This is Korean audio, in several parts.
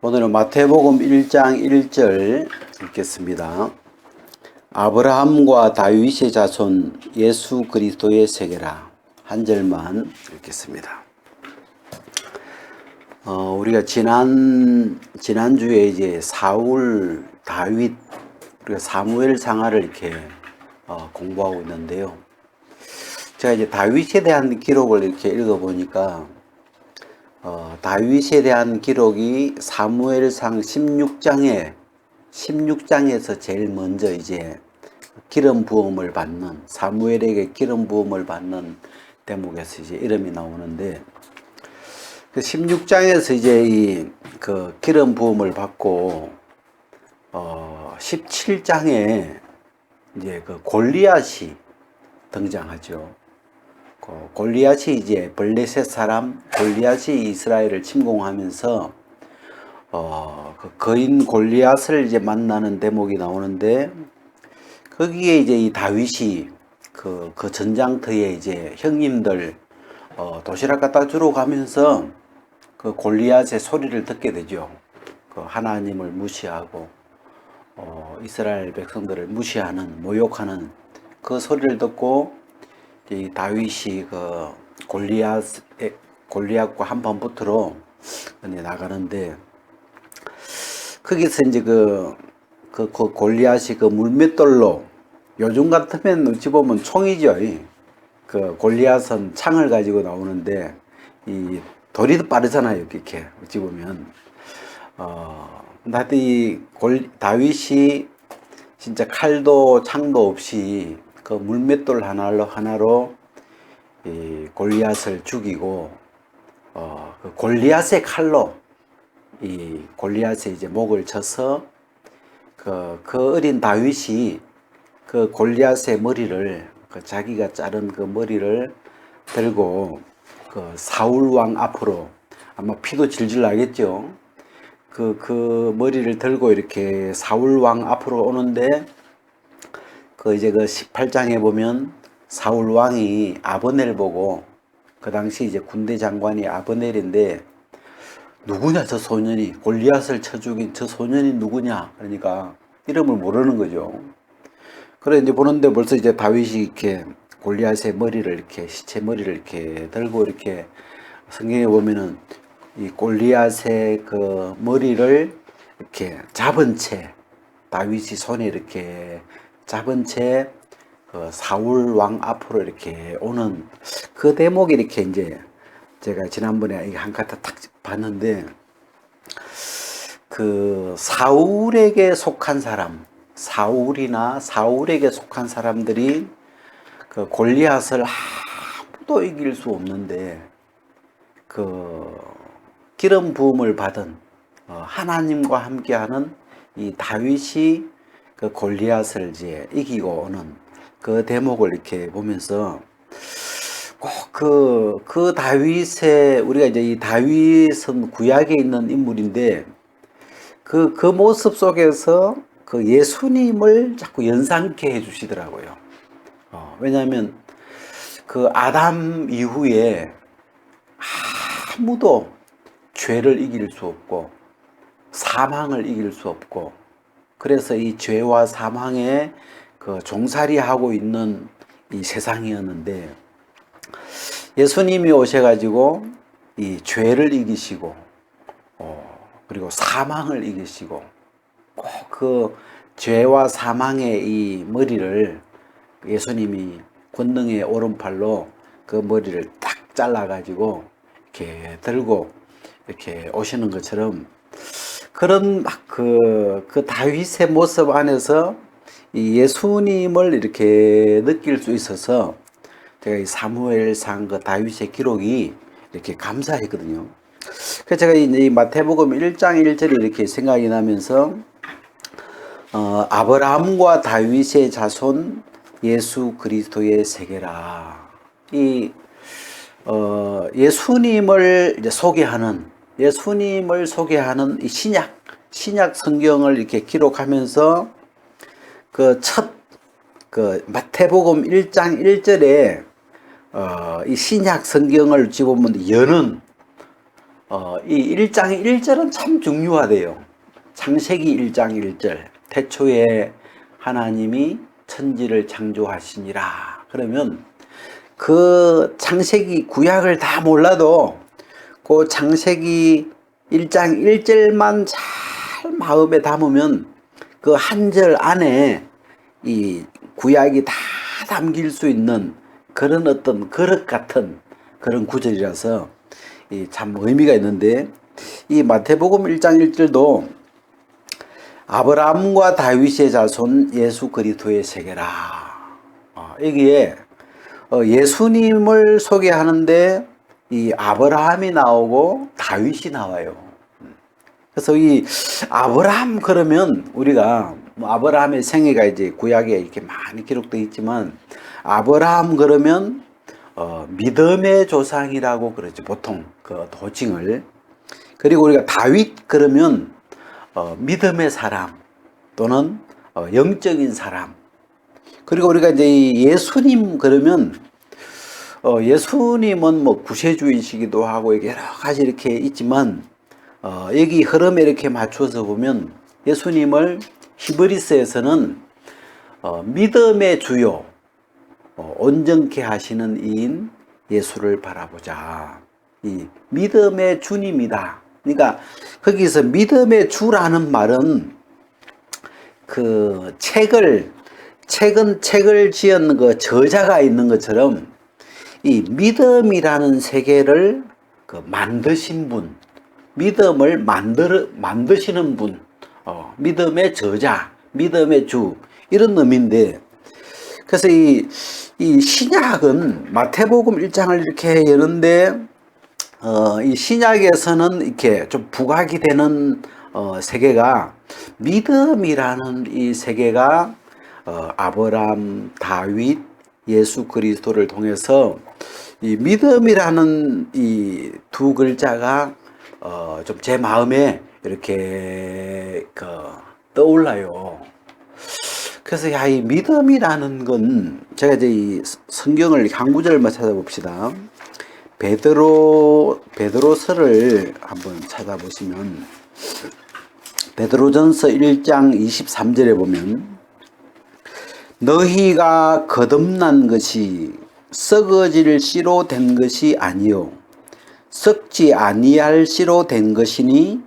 오늘은 마태복음 1장 1절 읽겠습니다. 아브라함과 다윗의 자손 예수 그리스도의 세계라. 한 절만 읽겠습니다. 우리가 지난주에 이제 사울, 다윗, 우리가 사무엘 상하를 이렇게 공부하고 있는데요. 제가 이제 다윗에 대한 기록을 이렇게 읽어보니까 다윗에 대한 기록이 사무엘상 16장에서 제일 먼저 이제 기름 부음을 받는, 사무엘에게 기름 부음을 받는 대목에서 이제 이름이 나오는데, 그 16장에서 이제 그 기름 부음을 받고 17장에 이제 그 골리앗이 등장하죠. 골리앗이 이제 블레셋 사람 골리앗이 이스라엘을 침공하면서 그 거인 골리앗을 이제 만나는 대목이 나오는데, 거기에 이제 이 다윗이 그 전장터에 이제 형님들 도시락 갖다 주러 가면서 그 골리앗의 소리를 듣게 되죠. 그 하나님을 무시하고 이스라엘 백성들을 무시하는, 모욕하는 그 소리를 듣고 이 다윗이 그 골리앗과 한판 붙으러 나가는데, 거기서 이제 그 골리앗이 그 물맷돌로, 요즘 같으면 어찌 보면 총이죠. 그 골리앗은 창을 가지고 나오는데 이 돌이 더 빠르잖아요. 이렇게 어찌 보면 하여튼 다윗이 진짜 칼도 창도 없이 그 물맷돌 하나로 이 골리앗을 죽이고 그 골리앗의 칼로 이 골리앗의 이제 목을 쳐서 그 어린 다윗이 그 골리앗의 머리를, 그 자기가 자른 그 머리를 들고 그 사울 왕 앞으로, 아마 피도 질질 나겠죠. 그 머리를 들고 이렇게 사울 왕 앞으로 오는데, 그 이제 그 18장에 보면 사울 왕이 아브넬 보고, 그 당시 이제 군대 장관이 아브넬인데, 누구냐 저 소년이, 골리앗을 쳐 죽인 저 소년이 누구냐, 그러니까 이름을 모르는 거죠. 그래 이제 보는데 벌써 이제 다윗이 이렇게 골리앗의 머리를, 이렇게 시체 머리를 이렇게 들고, 이렇게 성경에 보면은 이 골리앗의 그 머리를 이렇게 잡은 채, 다윗이 손에 이렇게 잡은 채 그 사울 왕 앞으로 이렇게 오는 그 대목이, 이렇게 이제 제가 지난번에 한 카타 딱 봤는데, 그 사울에게 속한 사람, 사울에게 속한 사람들이 그 골리앗을 아무도 이길 수 없는데, 그 기름 부음을 받은 하나님과 함께하는 이 다윗이 그 골리앗을 이제 이기고 오는 그 대목을 이렇게 보면서 꼭 그 다윗의, 우리가 이제 이 다윗은 구약에 있는 인물인데, 그 모습 속에서 그 예수님을 자꾸 연상케 해주시더라고요. 왜냐하면 그 아담 이후에 아무도 죄를 이길 수 없고 사망을 이길 수 없고, 그래서 이 죄와 사망에 그 종살이하고 있는 이 세상이었는데, 예수님이 오셔가지고 이 죄를 이기시고 그리고 사망을 이기시고, 꼭 그 죄와 사망의 이 머리를 예수님이 권능의 오른팔로 그 머리를 딱 잘라가지고 이렇게 들고 이렇게 오시는 것처럼, 그런 그 다윗의 모습 안에서 이 예수님을 이렇게 느낄 수 있어서 제가 이 사무엘상 그 다윗의 기록이 이렇게 감사했거든요. 그래서 제가 이 마태복음 1장 1절이 이렇게 생각이 나면서 아브라함과 다윗의 자손 예수 그리스도의 세계라. 이 예수님을 이제 소개하는 이 신약 성경을 이렇게 기록하면서 그 마태복음 1장 1절에 이 신약 성경을 집어보면 여는 이 1장 1절은 참 중요하대요. 창세기 1장 1절. 태초에 하나님이 천지를 창조하시니라. 그러면 그 창세기 구약을 다 몰라도 그 창세기 1장 1절만 잘 마음에 담으면 그 한 절 안에 이 구약이 다 담길 수 있는 그런 어떤 그릇 같은 그런 구절이라서 참 의미가 있는데, 이 마태복음 1장 1절도 아브라함과 다윗의 자손 예수 그리스도의 세계라. 여기에 예수님을 소개하는데 이 아브라함이 나오고 다윗이 나와요. 그래서 이 아브라함 그러면 우리가 아브라함의 생애가 이제 구약에 이렇게 많이 기록되어 있지만, 아브라함 그러면 믿음의 조상이라고 그러죠, 보통 그 호칭을. 그리고 우리가 다윗 그러면 믿음의 사람 또는 영적인 사람. 그리고 우리가 이제 예수님 그러면 예수님은 뭐 구세주이시기도 하고 여러 가지 이렇게 있지만, 여기 흐름에 이렇게 맞춰서 보면 예수님을 히브리서에서는 믿음의 주요, 온전케 하시는 이인 예수를 바라보자. 이 믿음의 주님이다. 그러니까 거기서 믿음의 주라는 말은 그 책을 지은 그 저자가 있는 것처럼 이 믿음이라는 세계를 그 만드신 분, 믿음을 만드시는 분, 믿음의 저자, 믿음의 주, 이런 의미인데, 그래서 이 신약은 마태복음 1장을 이렇게 여는데, 이 신약에서는 이렇게 좀 부각이 되는 세계가, 믿음이라는 이 세계가 아브람, 다윗, 예수 그리스도를 통해서 이 믿음이라는 이 두 글자가 좀 제 마음에 이렇게 떠올라요. 그래서 이 믿음이라는 건, 제가 이제 이 성경을 한 구절만 찾아봅시다. 베드로서를 한번 찾아보시면, 베드로전서 1장 23절에 보면, 너희가 거듭난 것이 썩어질 씨로 된 것이 아니요 썩지 아니할 씨로 된 것이니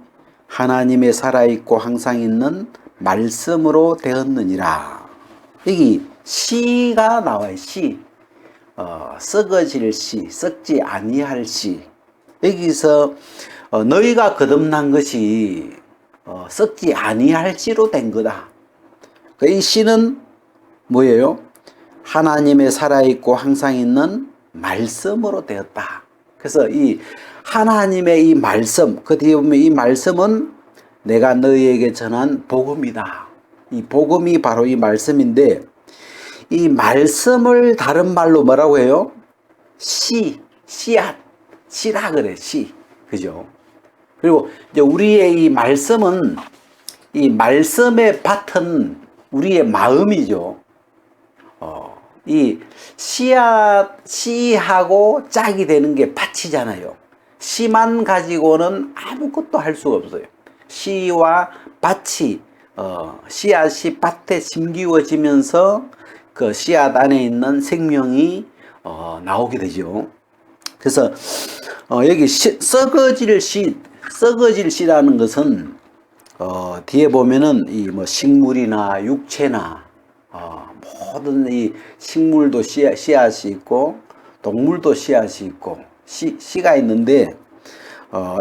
하나님의 살아있고 항상 있는 말씀으로 되었느니라. 여기 씨가 나와요. 씨. 썩어질 씨, 썩지 아니할 씨. 여기서 너희가 거듭난 것이 썩지 아니할 씨로 된 거다. 이 씨는 뭐예요? 하나님의 살아있고 항상 있는 말씀으로 되었다. 그래서 이 하나님의 이 말씀, 그 뒤에 보면 이 말씀은 내가 너희에게 전한 복음이다. 이 복음이 바로 이 말씀인데, 이 말씀을 다른 말로 뭐라고 해요? 씨앗, 씨라 그래, 씨. 그죠? 그리고 이제 우리의 이 말씀은, 이 말씀의 밭은 우리의 마음이죠. 이 씨하고 짝이 되는 게 밭이잖아요. 씨만 가지고는 아무것도 할 수가 없어요. 씨와 밭이, 씨앗이 밭에 심기워지면서 그 씨앗 안에 있는 생명이 나오게 되죠. 그래서 여기 썩어질 씨라는 것은 뒤에 보면은 이 뭐 식물이나 육체나 모든 이 식물도 씨앗이 있고 동물도 씨앗이 있고 씨가 있는데,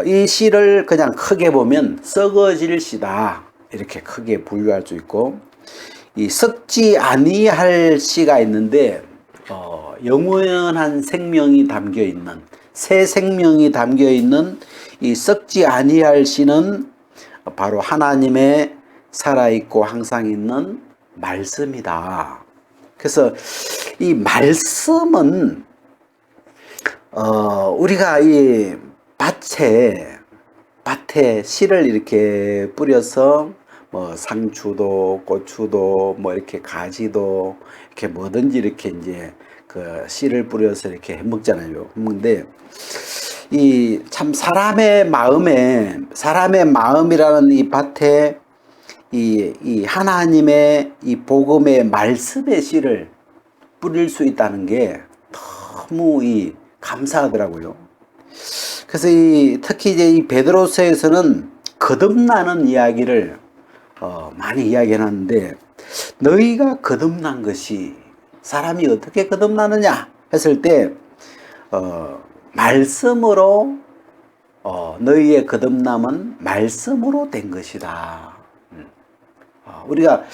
이 씨를 그냥 크게 보면 썩어질 씨다, 이렇게 크게 분류할 수 있고, 이 썩지 아니할 씨가 있는데 영원한 생명이 담겨 있는, 새 생명이 담겨 있는 이 썩지 아니할 씨는 바로 하나님의 살아있고 항상 있는 말씀이다. 그래서 이 말씀은 우리가 이 밭에 씨를 이렇게 뿌려서 뭐 상추도 고추도 뭐 이렇게 가지도 이렇게 뭐든지 이렇게 이제 그 씨를 뿌려서 이렇게 해 먹잖아요. 근데 이 참 사람의 마음이라는 이 밭에 이 하나님의 이 복음의 말씀의 씨를 뿌릴 수 있다는 게 너무 감사하더라고요. 그래서 특히 이제 이 베드로서에서는 거듭나는 이야기를 많이 이야기해놨는데, 너희가 거듭난 것이, 사람이 어떻게 거듭나느냐 했을 때 말씀으로, 너희의 거듭남은 말씀으로 된 것이다. 우리가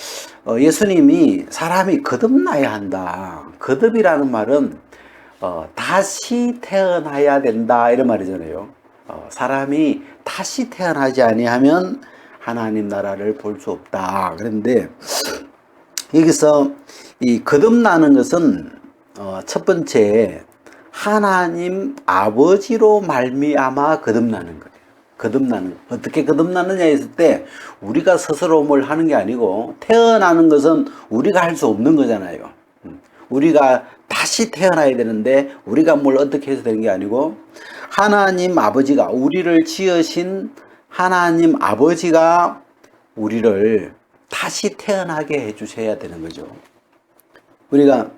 예수님이 사람이 거듭나야 한다. 거듭이라는 말은 다시 태어나야 된다 이런 말이잖아요. 사람이 다시 태어나지 아니하면 하나님 나라를 볼 수 없다. 그런데 여기서 이 거듭나는 것은 첫 번째 하나님 아버지로 말미암아 거듭나는 거예요. 거듭나는, 어떻게 거듭나느냐 했을 때 우리가 스스로 뭘 하는 게 아니고, 태어나는 것은 우리가 할 수 없는 거잖아요. 우리가 다시 태어나야 되는데 우리가 뭘 어떻게 해서 되는 게 아니고, 하나님 아버지가, 우리를 지으신 하나님 아버지가 우리를 다시 태어나게 해 주셔야 되는 거죠. 우리가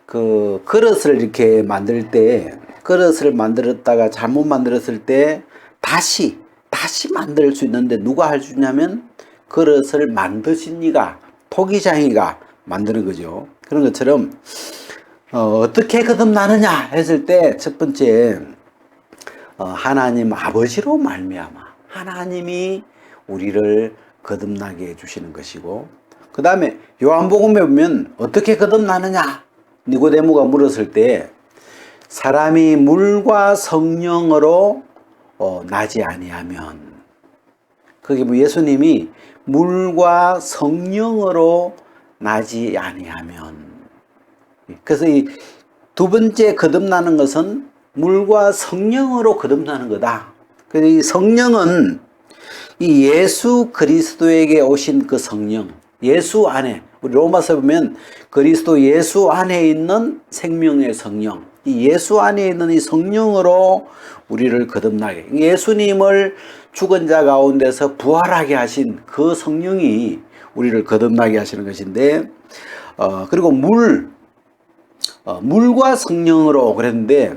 그 그릇을 이렇게 만들 때, 그릇을 만들었다가 잘못 만들었을 때 다시 만들 수 있는데 누가 할 수 있냐면 그릇을 만드신 이가, 토기장이가 만드는 거죠. 그런 것처럼 어떻게 거듭나느냐 했을 때 첫 번째 하나님 아버지로 말미암아 하나님이 우리를 거듭나게 해주시는 것이고, 그 다음에 요한복음에 보면 어떻게 거듭나느냐 니고데모가 물었을 때 사람이 물과 성령으로 나지 아니하면, 그게 뭐 예수님이 물과 성령으로 나지 아니하면, 그래서 이 두 번째 거듭나는 것은 물과 성령으로 거듭나는 거다. 그래서 이 성령은 이 예수 그리스도에게 오신 그 성령, 예수 안에, 우리 로마서 보면 그리스도 예수 안에 있는 생명의 성령, 이 예수 안에 있는 이 성령으로 우리를 거듭나게, 예수님을 죽은 자 가운데서 부활하게 하신 그 성령이 우리를 거듭나게 하시는 것인데, 그리고 물과 성령으로 그랬는데,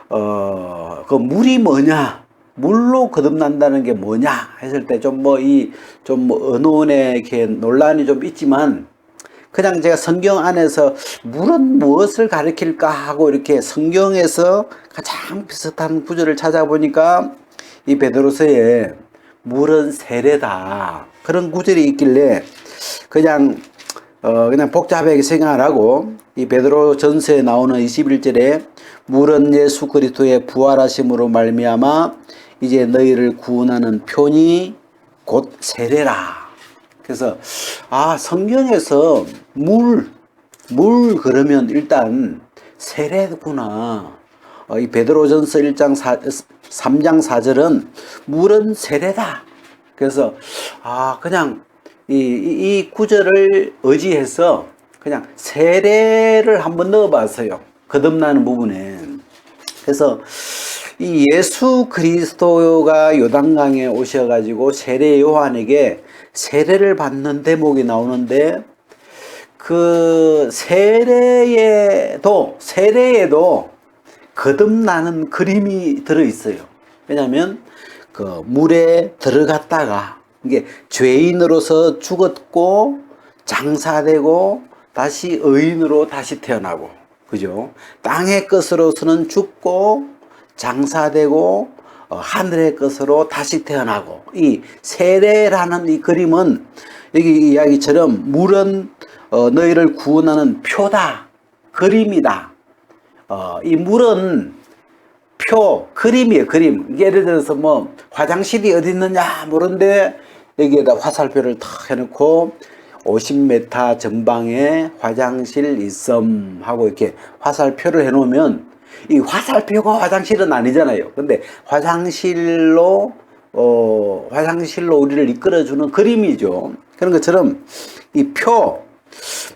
그 물이 뭐냐, 물로 거듭난다는 게 뭐냐 했을 때 좀 언어원에 이렇게 논란이 좀 있지만, 그냥 제가 성경 안에서 물은 무엇을 가리킬까 하고 이렇게 성경에서 가장 비슷한 구절을 찾아보니까 이 베드로서에 물은 세례다 그런 구절이 있길래 그냥 복잡하게 생각을 하고, 이 베드로 전서에 나오는 21절에 물은 예수 그리스도의 부활하심으로 말미암아 이제 너희를 구원하는 표니 곧 세례라. 그래서 성경에서 물 그러면 일단 세례구나. 이 베드로전서 3장 4절은 물은 세례다. 그래서 그냥 이 구절을 의지해서 그냥 세례를 한번 넣어봤어요. 거듭나는 부분에. 그래서 이 예수 그리스도가 요단강에 오셔가지고 세례 요한에게 세례를 받는 대목이 나오는데, 그 세례에도 거듭나는 그림이 들어있어요. 왜냐하면 그 물에 들어갔다가 이게 죄인으로서 죽었고 장사되고 다시 의인으로 다시 태어나고, 그죠? 땅의 것으로서는 죽고 장사되고 하늘의 것으로 다시 태어나고, 이 세례라는 이 그림은 여기 이야기처럼 물은 너희를 구원하는 표다, 그림이다. 이 물은 그림이에요, 그림. 예를 들어서 화장실이 어디 있느냐 모르는데 여기에다 화살표를 탁 해놓고 50m 전방에 화장실 있음 하고 이렇게 화살표를 해놓으면, 이 화살표가 화장실은 아니잖아요. 근데 화장실로 우리를 이끌어주는 그림이죠. 그런 것처럼 이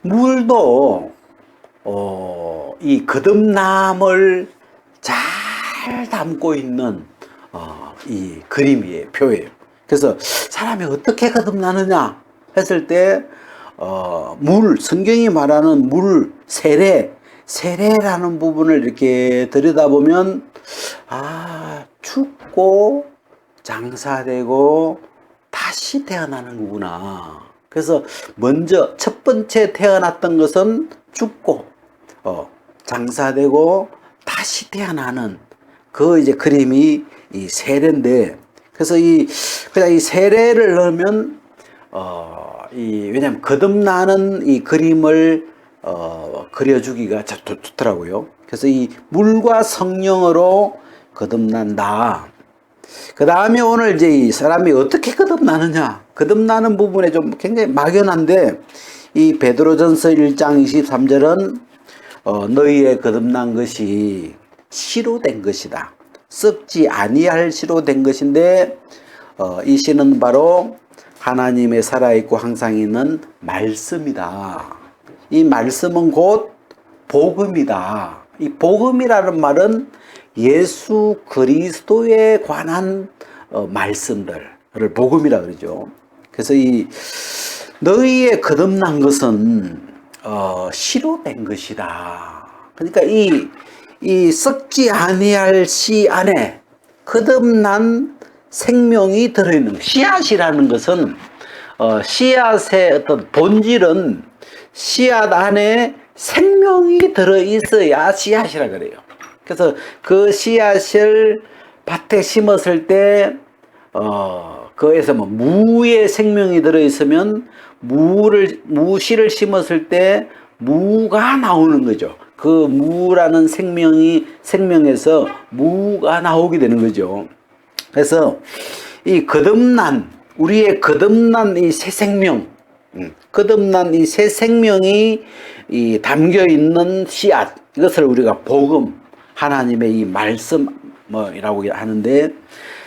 물도 이 거듭남을 잘 잘 담고 있는 이 그림이에요, 표예요. 그래서 사람이 어떻게 거듭나느냐 했을 때 성경이 말하는 세례라는 부분을 이렇게 들여다보면 죽고 장사되고 다시 태어나는 거구나. 그래서 먼저 첫 번째 태어났던 것은 죽고 장사되고 다시 태어나는 그 이제 그림이 이 세례인데, 그래서 그냥 이 세례를 넣으면 왜냐면 거듭나는 이 그림을 그려주기가 좋더라고요. 그래서 이 물과 성령으로 거듭난다. 그 다음에 오늘 이제 이 사람이 어떻게 거듭나느냐, 거듭나는 부분에 좀 굉장히 막연한데, 이 베드로전서 1장 23절은 너희의 거듭난 것이 씨로 된 것이다. 썩지 아니할 씨로 된 것인데, 이 씨는 바로 하나님의 살아있고 항상 있는 말씀이다. 이 말씀은 곧 복음이다. 이 복음이라는 말은 예수 그리스도에 관한 말씀들을 복음이라 그러죠. 그래서 이 너희의 거듭난 것은 씨로 된 것이다. 그러니까 이 썩지 아니할 씨 안에 거듭난 생명이 들어있는, 씨앗이라는 것은 씨앗의 어떤 본질은 씨앗 안에 생명이 들어있어야 씨앗이라 그래요. 그래서 그 씨앗을 밭에 심었을 때 그에서 뭐 무의 생명이 들어있으면 무씨를 심었을 때 무가 나오는 거죠. 그 무라는 생명에서 무가 나오게 되는 거죠. 그래서 우리의 거듭난 이 새 생명, 거듭난 이 새 생명이 담겨 있는 씨앗, 이것을 우리가 복음, 하나님의 이 말씀이라고 하는데,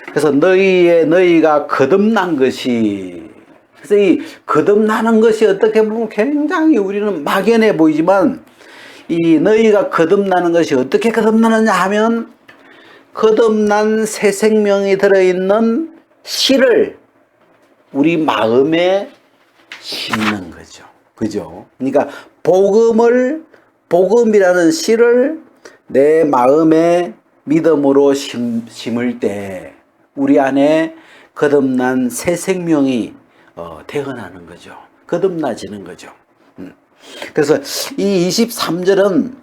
그래서 너희가 거듭난 것이, 그래서 이 거듭나는 것이 어떻게 보면 굉장히 우리는 막연해 보이지만, 이 너희가 거듭나는 것이 어떻게 거듭나느냐 하면, 거듭난 새 생명이 들어있는 씨를 우리 마음에 심는 거죠. 그죠? 그러니까 복음이라는 씨를 내 마음에 믿음으로 심을 때 우리 안에 거듭난 새 생명이 태어나는 거죠. 거듭나지는 거죠. 그래서 이 23절은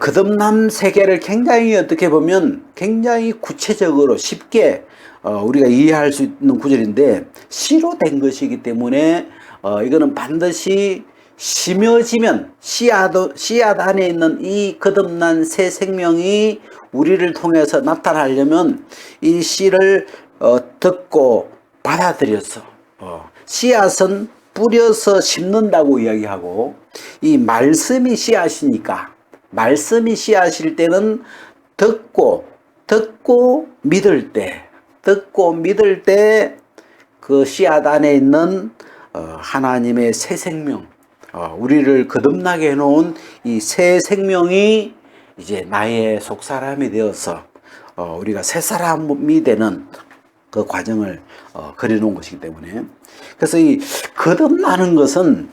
거듭남 세계를 굉장히 어떻게 보면 굉장히 구체적으로 쉽게 우리가 이해할 수 있는 구절인데, 씨로 된 것이기 때문에 이거는 반드시 심어지면 씨앗 안에 있는 이 거듭난 새 생명이 우리를 통해서 나타나려면 이 씨를 듣고 받아들여서 씨앗은 뿌려서 심는다고 이야기하고, 이 말씀이 씨앗이니까, 말씀이 씨앗일 때는 듣고 믿을 때 그 씨앗 안에 있는 하나님의 새 생명, 우리를 거듭나게 해놓은 이 새 생명이 이제 나의 속사람이 되어서 우리가 새 사람이 되는 그 과정을 그려놓은 것이기 때문에, 그래서 이 거듭나는 것은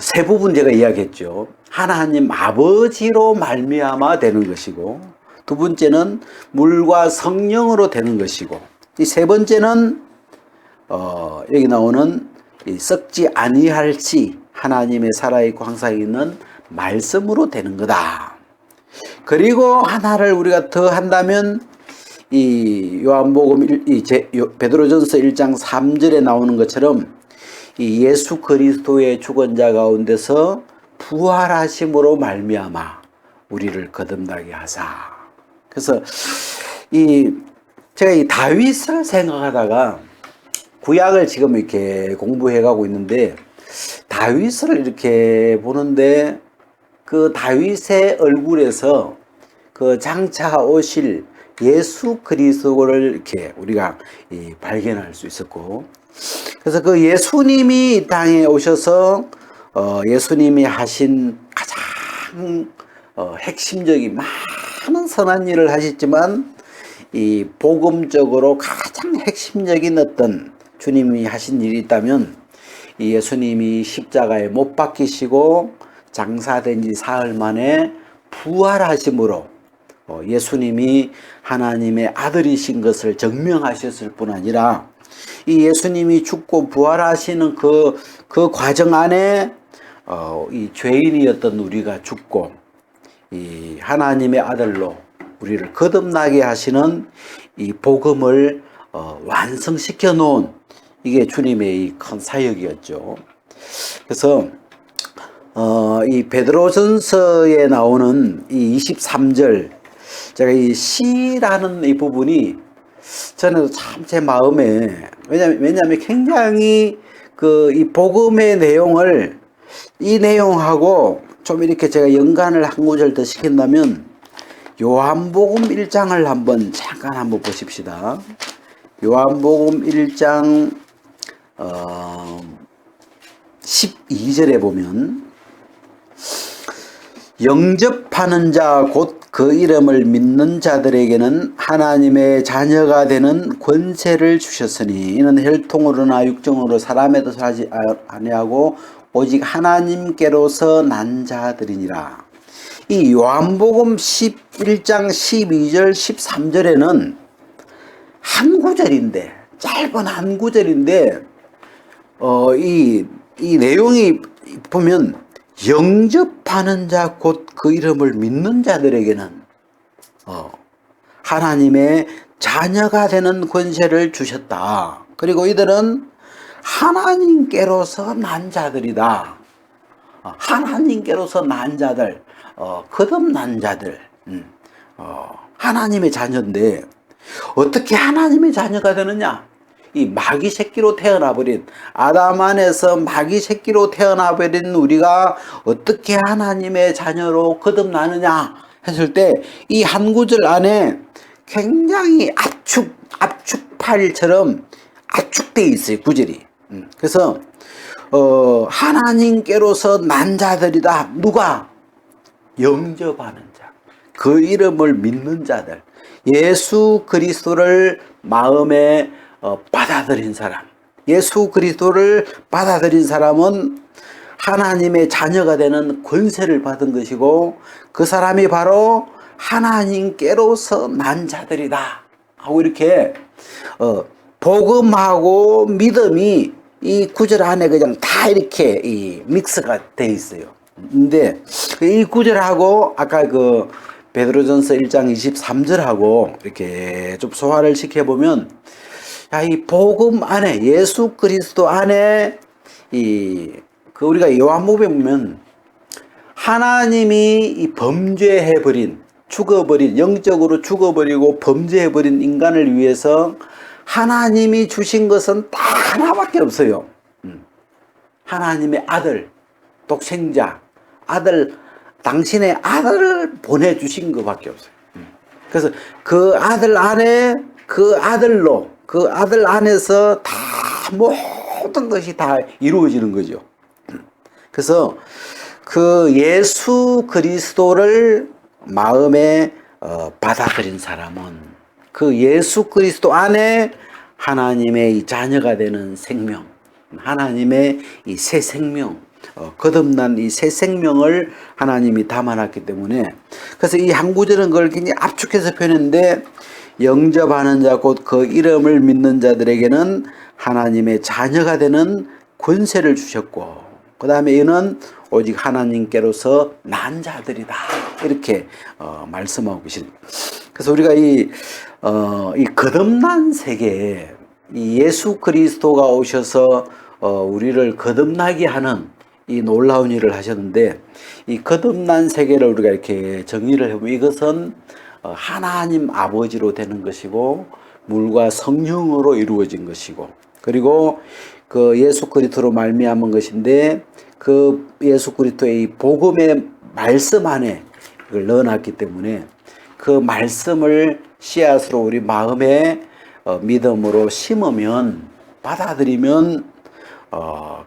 세 부분 제가 이야기했죠. 하나님 아버지로 말미암아 되는 것이고, 두 번째는 물과 성령으로 되는 것이고, 이 세 번째는 여기 나오는 이 썩지 아니할 씨, 하나님의 살아있고 항상 있는 말씀으로 되는 거다. 그리고 하나를 우리가 더 한다면 이 베드로전서 1장 3절에 나오는 것처럼 이 예수 그리스도의 죽은 자 가운데서 부활하심으로 말미암아 우리를 거듭나게 하사. 그래서 제가 이 다윗을 생각하다가 구약을 지금 이렇게 공부해 가고 있는데, 다윗을 이렇게 보는데 그 다윗의 얼굴에서 그 장차 오실 예수 그리스도를 이렇게 우리가 발견할 수 있었고, 그래서 그 예수님이 이 땅에 오셔서 예수님이 하신 가장 핵심적인 많은 선한 일을 하셨지만 이 복음적으로 가장 핵심적인 어떤 주님이 하신 일이 있다면 이 예수님이 십자가에 못 박히시고 장사된 지 사흘 만에 부활하심으로 예수님이 하나님의 아들이신 것을 증명하셨을 뿐 아니라 이 예수님이 죽고 부활하시는 그 과정 안에 이 죄인이었던 우리가 죽고 이 하나님의 아들로 우리를 거듭나게 하시는 이 복음을 완성시켜 놓은 이게 주님의 이 큰 사역이었죠. 그래서 이 베드로전서에 나오는 이 23절, 제가 이 시라는 이 부분이 저는 참 제 마음에, 왜냐하면 굉장히 이 복음의 내용을 이 내용하고 좀 이렇게 제가 연관을 한 구절 더 시킨다면 요한복음 1장을 잠깐 보십시다. 요한복음 1장 12절에 보면 영접하는 자 곧 그 이름을 믿는 자들에게는 하나님의 자녀가 되는 권세를 주셨으니 이는 혈통으로나 육정으로 사람의 뜻을 하지 아니하고 오직 하나님께로서 난 자들이니라. 이 요한복음 11장 12절 13절에는 한 구절인데, 짧은 한 구절인데 이 내용이 보면 영접하는 자 곧 그 이름을 믿는 자들에게는 하나님의 자녀가 되는 권세를 주셨다. 그리고 이들은 하나님께로서 난 자들이다. 하나님께로서 난 자들, 거듭난 자들, 하나님의 자녀인데 어떻게 하나님의 자녀가 되느냐? 이 마귀 새끼로 태어나버린, 아담 안에서 마귀 새끼로 태어나버린 우리가 어떻게 하나님의 자녀로 거듭나느냐 했을 때 이 한 구절 안에 굉장히 압축파일처럼 압축되어 있어요, 구절이. 그래서 하나님께로서 난 자들이다. 누가? 영접하는 자, 그 이름을 믿는 자들, 예수 그리스도를 마음에 받아들인 사람. 예수 그리스도를 받아들인 사람은 하나님의 자녀가 되는 권세를 받은 것이고 그 사람이 바로 하나님께로서 난 자들이다 하고 이렇게 복음하고 믿음이 이 구절 안에 그냥 다 이렇게 이 믹스가 돼 있어요. 근데 이 구절하고 아까 베드로전서 1장 23절하고 이렇게 좀 소화를 시켜보면, 이 복음 안에, 예수 그리스도 안에 우리가 요한복음에 보면 하나님이 이 범죄해버린, 죽어버린, 영적으로 죽어버리고 범죄해버린 인간을 위해서 하나님이 주신 것은 딱 하나밖에 없어요. 하나님의 아들, 독생자, 당신의 아들을 보내주신 것밖에 없어요. 그래서 그 아들 안에, 그 아들 안에서 다 모든 것이 다 이루어지는 거죠. 그래서 그 예수 그리스도를 마음에 받아들인 사람은 그 예수 그리스도 안에 하나님의 이 자녀가 되는 생명, 하나님의 이 새 생명, 거듭난 이 새 생명을 하나님이 담아놨기 때문에, 그래서 이 한 구절은 그걸 굉장히 압축해서 표현했는데, 영접하는 자 곧 그 이름을 믿는 자들에게는 하나님의 자녀가 되는 권세를 주셨고, 그 다음에 이는 오직 하나님께로서 난 자들이다 이렇게 말씀하고 계십니다. 그래서 우리가 이 거듭난 세계에 이 예수 그리스도가 오셔서 우리를 거듭나게 하는 이 놀라운 일을 하셨는데, 이 거듭난 세계를 우리가 이렇게 정의를 해보면 이것은 하나님 아버지로 되는 것이고 물과 성령으로 이루어진 것이고, 그리고 그 예수 그리스도로 말미암은 것인데, 그 예수 그리스도의 이 복음의 말씀 안에 이걸 넣어놨기 때문에 그 말씀을 씨앗으로 우리 마음에 믿음으로 심으면, 받아들이면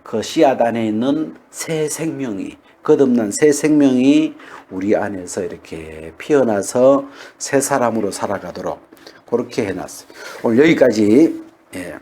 그 씨앗 안에 있는 새 생명이, 거듭난 새 생명이 우리 안에서 이렇게 피어나서 새 사람으로 살아가도록 그렇게 해놨어요. 오늘 여기까지. 예.